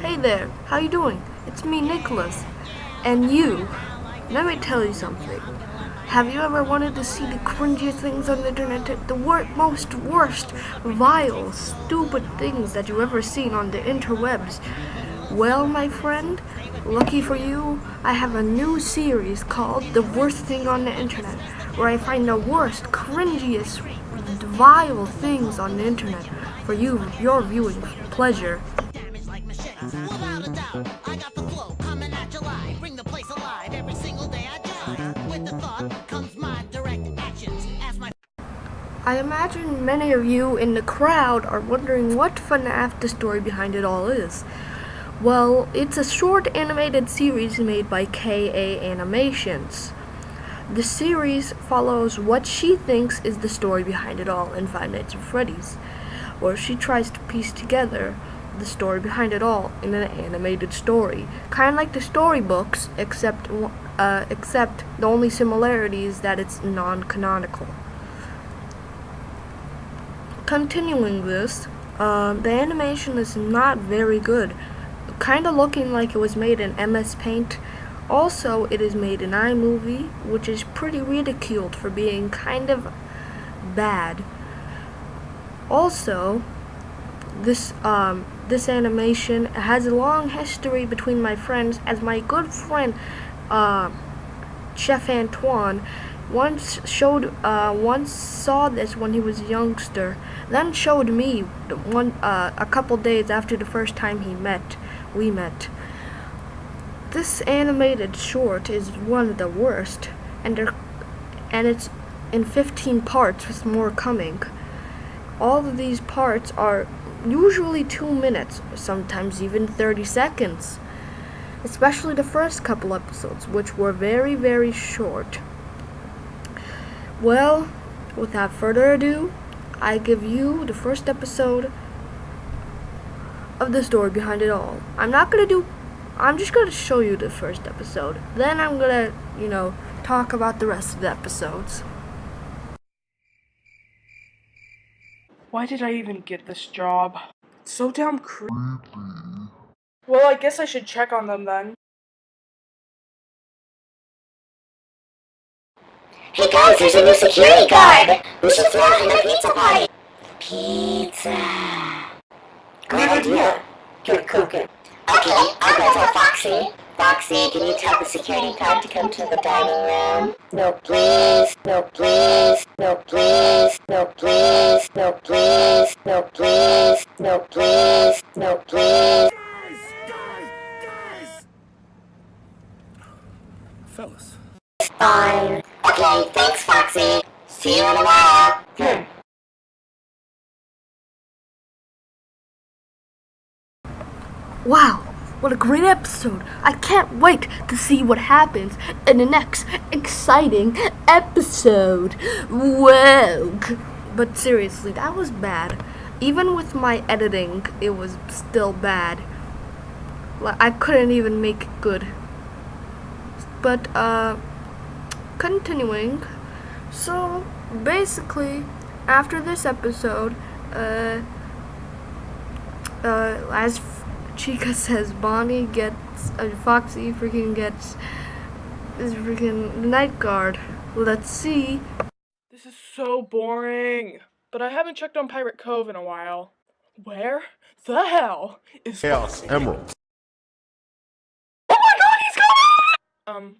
Hey there, how you doing? It's me, Nicholas. And you, let me tell you something. Have you ever wanted to see the cringiest things on the internet? The most worst, vile, stupid things that you've ever seen on the interwebs? Well, my friend, lucky for you, I have a new series called The Worst Thing on the Internet, where I find the worst, cringiest, vile things on the internet for your viewing pleasure. Without a doubt, I got the flow coming at July. Bring the place alive every single day I jive. With the thought comes my direct actions. As my I imagine many of you in the crowd are wondering what fnaf the story behind it all is. Well, it's a short animated series made by KAanimations. The series follows what she thinks is the story behind it all in Five Nights at Freddy's, where she tries to piece together the story behind it all in an animated story, kind of like the storybooks, except the only similarity is that it's non-canonical. Continuing this, the animation is not very good, kind of looking like it was made in MS Paint. Also, it is made in iMovie, which is pretty ridiculed for being kind of bad. Also, this animation has a long history between my friends, as my good friend Chef Antoine once saw this when he was a youngster, then showed me a couple days after the first time we met. This animated short is one of the worst, and it's in 15 parts with more coming. All of these parts are usually 2 minutes, sometimes even 30 seconds. Especially the first couple episodes, which were very, very short. Well, without further ado, I give you the first episode of the story behind it all. I'm just gonna show you the first episode. Then I'm gonna, talk about the rest of the episodes. Why did I even get this job? It's so damn creepy. Well, I guess I should check on them then. Hey guys, there's a new security guard! We should throw him a pizza party! Pizza! Great idea! Here, cook it. Okay, I'll go tell Foxy. Foxy, can you tell the security guard to come to the dining room? No, please. No, please. No, please. No, please. No, please. No, please. No, please. No, please. Guys! Fellas. Fine. Okay, thanks, Foxy. See you in a while. Wow, what a great episode! I can't wait to see what happens in the next exciting episode. Whoa! But seriously, that was bad. Even with my editing, it was still bad. I couldn't even make it good. But, continuing. So, basically, after this episode, as Chica says, Foxy freaking gets this freaking night guard. Let's see. This is so boring. But I haven't checked on Pirate Cove in a while. Where the hell is Chaos Emerald. Oh my god, he's gone!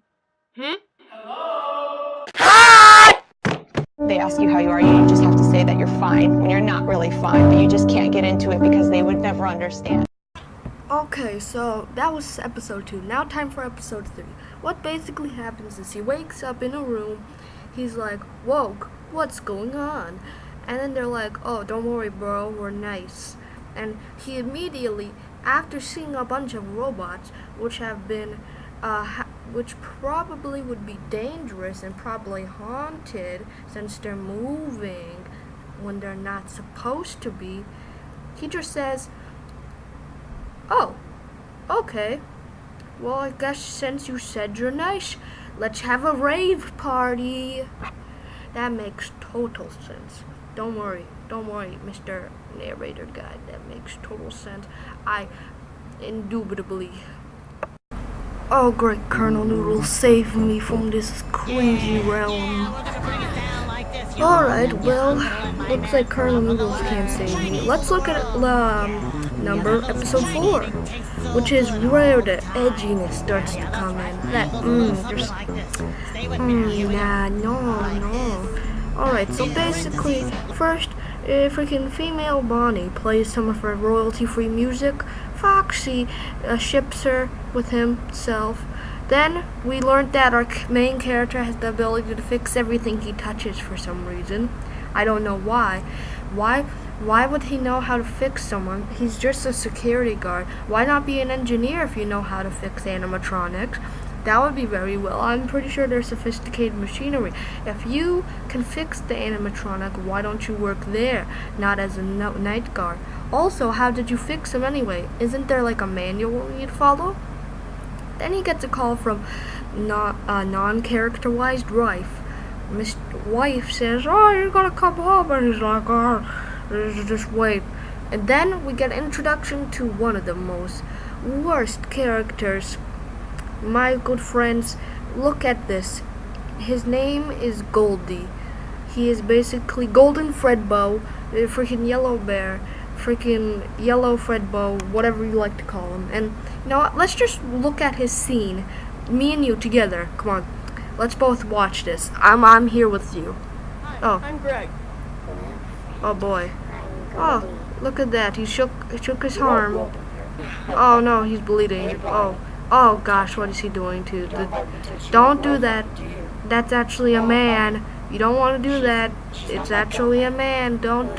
They ask you how you are, you just have to say that you're fine when you're not really fine, but you just can't get into it because they would never understand. Okay, so that was episode 2. Now time for episode 3. What basically happens is he wakes up in a room. He's like, woke, what's going on? And then they're like, oh, don't worry, bro, we're nice. And he immediately, after seeing a bunch of robots, which have been, which probably would be dangerous and probably haunted since they're moving when they're not supposed to be, he just says, oh, okay. Well, I guess since you said you're nice, let's have a rave party. That makes total sense. Don't worry, Mr. Narrator guy. That makes total sense. indubitably. Oh great, Colonel Noodle, save me from this cringy realm. Alright, well, looks like Colonel Noodles can't save me. Let's look at episode 4, which is where the edginess starts to come in. That, no. Alright, so basically, first, freaking female Bonnie plays some of her royalty-free music. Foxy ships her with himself. Then we learned that our main character has the ability to fix everything he touches for some reason. I don't know why. Why would he know how to fix someone? He's just a security guard. Why not be an engineer if you know how to fix animatronics? That would be very well. I'm pretty sure they're sophisticated machinery. If you can fix the animatronic, why don't you work there, not as a night guard? Also, how did you fix him anyway? Isn't there like a manual you'd follow? Then he gets a call from non-characterized wife. Miss Wife says, "Oh, you're gonna come home," and he's like, "Oh, just wait." And then we get an introduction to one of the most worst characters. My good friends, look at this. His name is Goldie. He is basically Golden Fredbo, freaking Yellow Bear, freaking Yellow Fredbo, whatever you like to call him. And you know what? Let's just look at his scene. Me and you together. Come on. Let's both watch this. I'm here with you. Oh. I'm Greg. Oh boy. Oh, look at that. He shook his arm. Oh no, he's bleeding. Oh gosh, what is he doing to the... Don't do that. That's actually a man. You don't want to do that. It's actually a man. Don't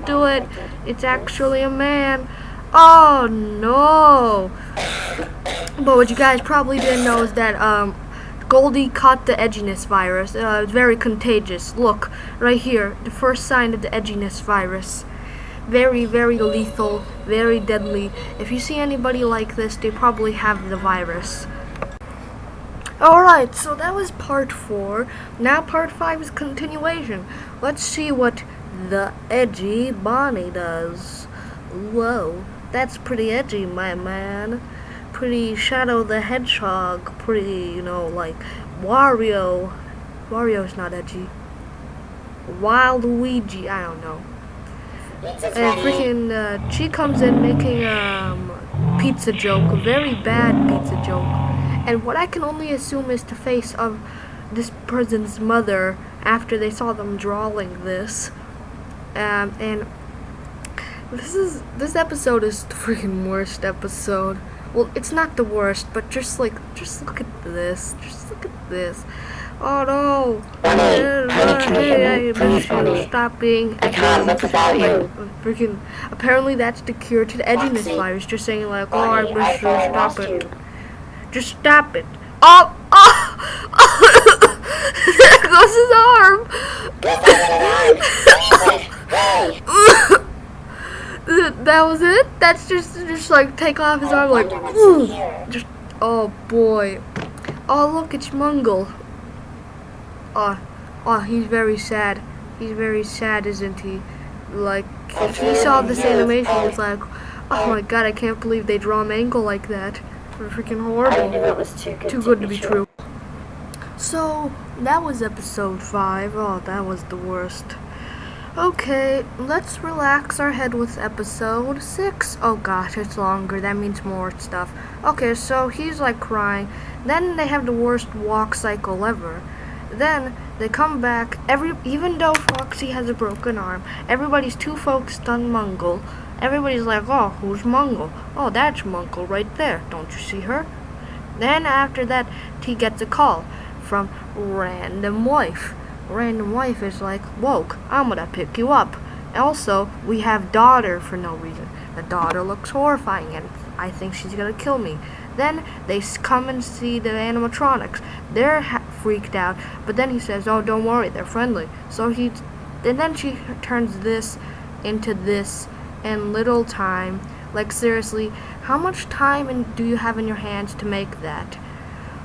do it. It's actually a man. Oh no. But what you guys probably didn't know is that Goldie caught the edginess virus. It's very contagious. Look, right here, the first sign of the edginess virus. Very, very lethal, very deadly. If you see anybody like this, they probably have the virus. Alright, so that was part 4. Now part 5 is continuation. Let's see what the edgy Bonnie does. Whoa, that's pretty edgy, my man. Pretty Shadow the Hedgehog. Pretty, you know, like Wario. Wario's not edgy. Wild Luigi, I don't know. And freaking, she comes in making pizza joke, a very bad pizza joke. And what I can only assume is the face of this person's mother after they saw them drawing this. And this episode is the freaking worst episode. Well, it's not the worst, but just look at this. Just look at this. Oh no! Hey, I miss you. Stop being. I can't live without you. Freaking. Apparently, that's the cure to the edginess virus. Just saying like, oh, I miss you. Stop it. Just stop it. Oh! There goes his arm. That was it? That's just like take off his arm like. Just. Oh boy. Oh look, it's Mungle. Oh, he's very sad. He's very sad, isn't he? Like, if he saw this animation, he's like, oh my god, I can't believe they draw Mangle like that. They're freaking horrible. I knew it was too good to be true. So, that was episode 5. Oh, that was the worst. Okay, let's relax our head with episode 6. Oh gosh, it's longer. That means more stuff. Okay, so he's like crying. Then they have the worst walk cycle ever. Then they come back. Even though Foxy has a broken arm, everybody's too focused on Mungle. Everybody's like, oh, who's Mungle? Oh, that's Mungle right there. Don't you see her? Then after that, he gets a call from Random Wife. Random Wife is like, woke, I'm gonna pick you up. Also, we have Daughter for no reason. The daughter looks horrifying and I think she's gonna kill me. Then they come and see the animatronics. They're freaked out, but then he says, oh, don't worry, they're friendly. And then she turns this into this in little time. Like seriously, how much time do you have in your hands to make that?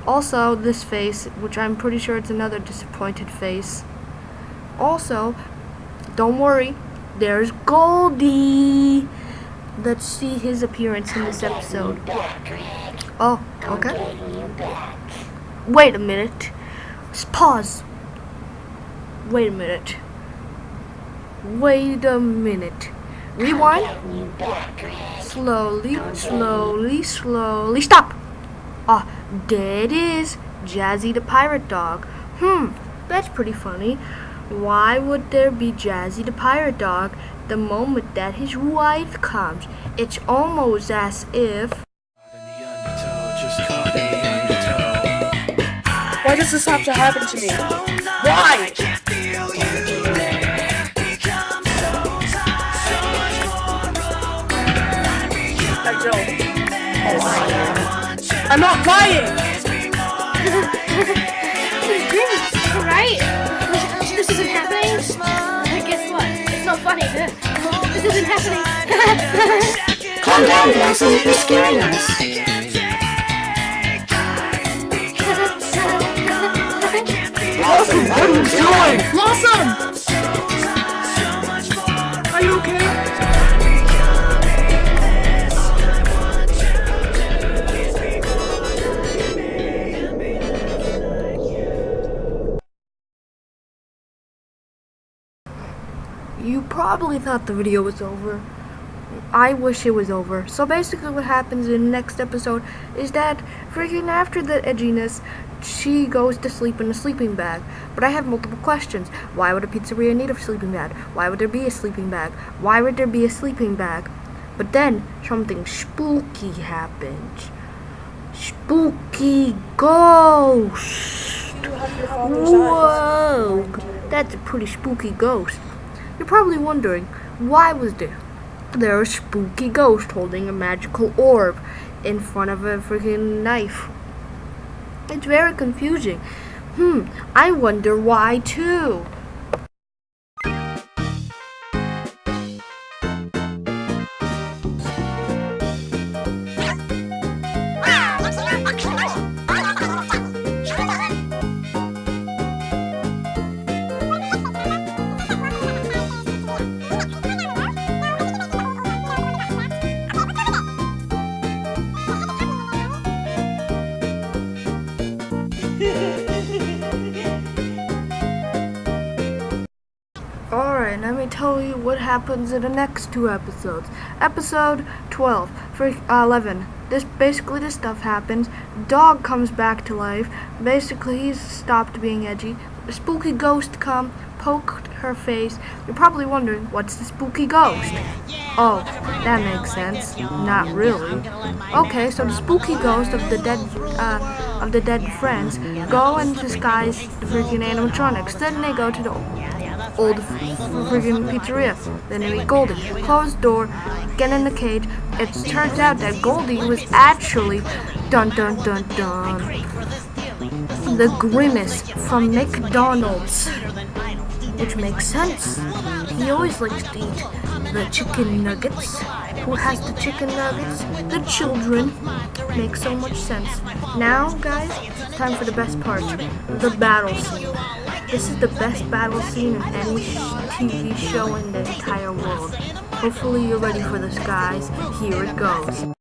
Also, this face, which I'm pretty sure it's another disappointed face. Also, don't worry, there's Goldie. Let's see his appearance in this episode. Back, Greg. Oh, I'm okay. getting you back. Wait a minute. Pause. Wait a minute. Wait a minute. Rewind. Getting you back, Greg. Slowly, slowly, slowly. Stop! Ah, there it is. Jazzy the pirate dog. That's pretty funny. Why would there be Jazzy the pirate dog the moment that his wife comes? It's almost as if... Why does this have to happen to me? Why? I don't. I'm not lying! Right? This isn't happening. Guess what? It's not funny. This isn't happening. Calm down, Blossom. You're scaring us. Blossom, what are you doing? Blossom! Are you okay? You probably thought the video was over. I wish it was over. So basically what happens in the next episode is that freaking after the edginess, she goes to sleep in a sleeping bag. But I have multiple questions. Why would a pizzeria need a sleeping bag? Why would there be a sleeping bag? Why would there be a sleeping bag? But then something spooky happens. Spooky ghost. Whoa, that's a pretty spooky ghost. You're probably wondering, why was there a spooky ghost holding a magical orb in front of a freaking knife? It's very confusing. I wonder why too. Alright, let me tell you what happens in the next two episodes. Episode 12, 11. This stuff happens. Dog comes back to life. Basically, he's stopped being edgy. A spooky ghost come, poked her face. You're probably wondering, what's the spooky ghost? Oh, that makes sense. Not really. Okay, so the spooky ghost of the dead friends go and disguise the freaking animatronics. Then they go to the old freaking pizzeria. Then they meet Goldie. Closed door, get in the cage. It turns out that Goldie was actually dun dun dun dun the Grimace from McDonald's. Which makes sense. He always likes to eat the chicken nuggets. Who has the chicken nuggets? The children. Makes so much sense. Now, guys, time for the best part. The battle scene. This is the best battle scene in any TV show in the entire world. Hopefully you're ready for this, guys. Here it goes.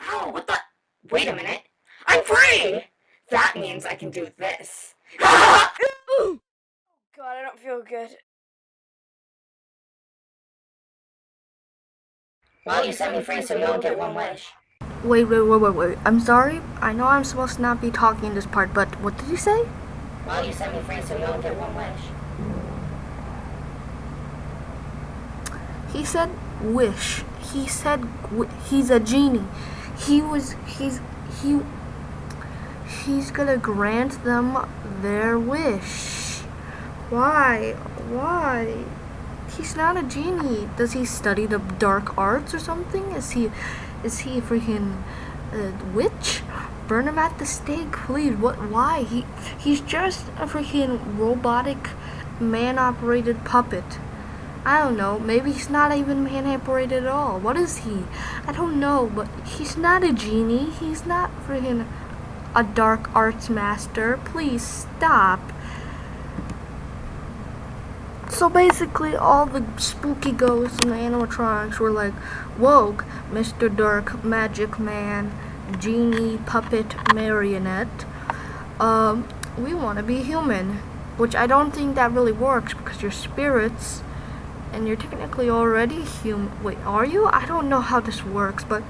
Oh, what the? Wait a minute. I'm free! That means I can do this. God, I don't feel good. Well, you set me free so you don't get one wish. Wait. I'm sorry. I know I'm supposed to not be talking in this part, but what did you say? Well, you set me free so you don't get one wish. He said wish. He said he's a genie. He's gonna grant them their wish. Why? He's not a genie. Does he study the dark arts or something? Is he a freaking witch? Burn him at the stake, please. Why? He's just a freaking robotic, man-operated puppet. I don't know. Maybe he's not even man-operated at all. What is he? I don't know, but he's not a genie. He's not freaking a dark arts master. Please stop. So basically, all the spooky ghosts and the animatronics were like, woke, Mr. Dark Magic Man, Genie, Puppet, Marionette. We want to be human. Which I don't think that really works because you're spirits and you're technically already human. Wait, are you? I don't know how this works, but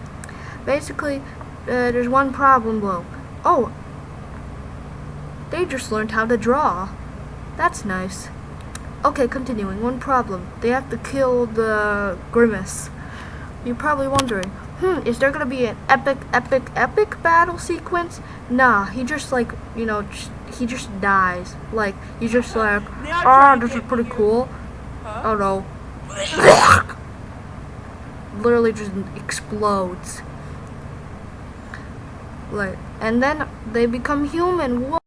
basically, there's one problem though. Oh, they just learned how to draw. That's nice. Okay, continuing. One problem. They have to kill the Grimace. You're probably wondering, is there gonna be an epic battle sequence? Nah, he just like, he just dies. Like, he's just like, this is pretty cool. Oh no. Literally just explodes. Like, and then they become human. Whoa.